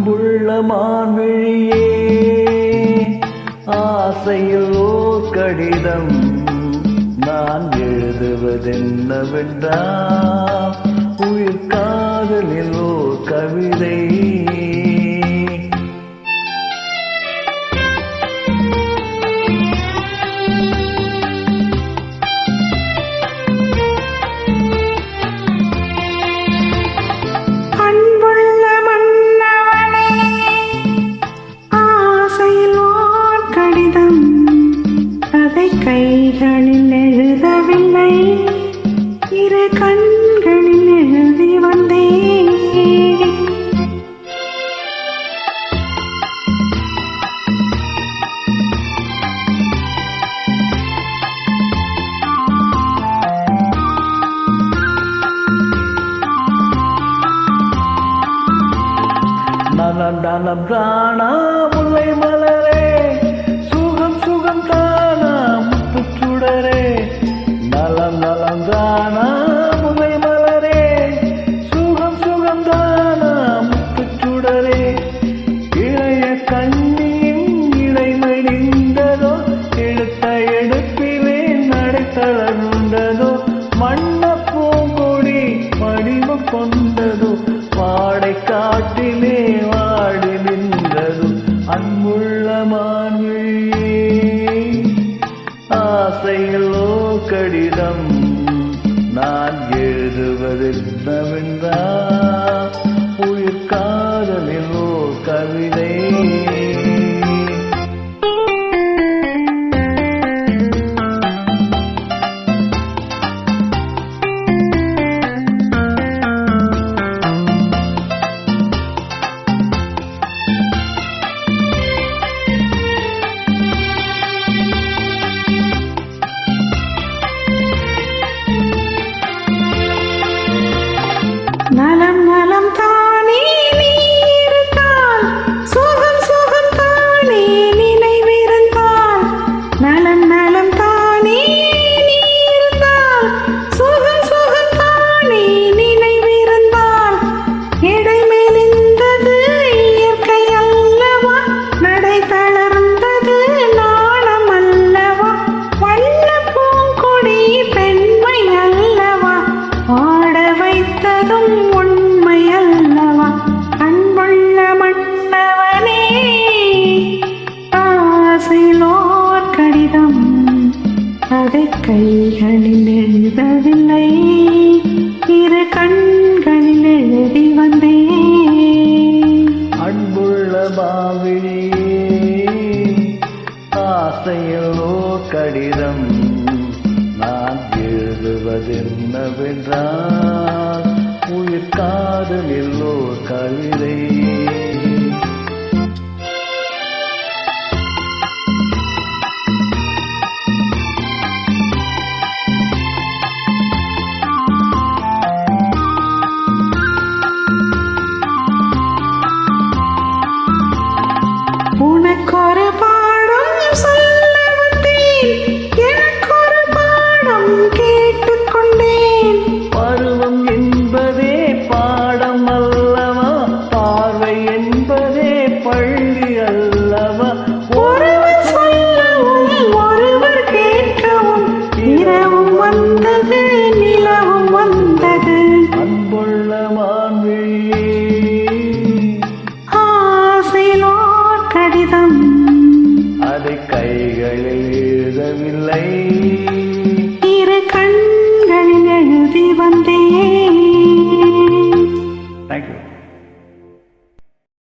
அன்புள்ள மான்விழியே, ஆசையில் ஓர் கடிதம் நான் எழுதுவதென்னவென்றால், உயிர் காதலில் ஓர் கவிதை. கைகளில் எழுதவில்லை, இரு கண்களில் எழுதி வந்தேன். நலம் நலம் தானா முல்லை மலரே, சுகம் சுகம் தானா முத்துச்சுடரே. நலம் நலம் தானா முல்லை மலரே, சுகம் சுகம் தானா முத்துச்சுடரே. இளைய கண்ணியின் இடைமடிந்ததோ, எடுத்த எடுப்பிலே நடைத்தளர்ந்ததோ. மண்ண பூங்கொடி வடிவம் கொண்டதோ, வாடை காட்டிலே வாடி நின்றது. அன்புள்ள மான்விழியே, ஆசையிலோ கடிதம் நான் எழுதுவதென்னவென்றால், உயிர் காதலிலோ கவிதை. நலம் நலம் தானே நீ இருந்தால், சுகம் சுகம் தானே நினைவிருந்தால். நலம் நலம் தானே நீ இருந்தால், சுகம் சுகம் தானே நினைவிருந்தால். இடை மெலிந்தது இயற்கை அல்லவா, நடை தளர்ந்தது நாணம் அல்லவா. வண்ண பூங்கொடி பெண்மை அல்லவா, ஆட வைத்ததும் உண்மை அல்லவா. அன்புள்ள மன்னவனே, ஆசையிலோர் கடிதம் அதை கைகளில் எழுதவில்லை, இரு கண்களில் எழுதி வந்தேன். அன்புள்ள மான்விழியே, ஆசையிலோர் கடிதம் நான் எழுதுவதென்னவென்றால், உயிர் காதலில் ஓர் கவிதை. உனக்கொரு பாடம் சொல்ல வந்தேன், எனக்கொரு பாடம் கேட்டுக்கொண்டேன். பருவம் என்பதே பாடம் அல்லவா, பார்வை என்பதே பள்ளி அல்லவா. ஒருவர் சொல்லவும் ஒருவர் கேட்கவும், இரவும் வந்தது நிலவும் வந்தது. அன்புள்ள மான்விழியே, ஆசையிலோர் கடிதம் அதை கைகளில் எழுதவில்லை,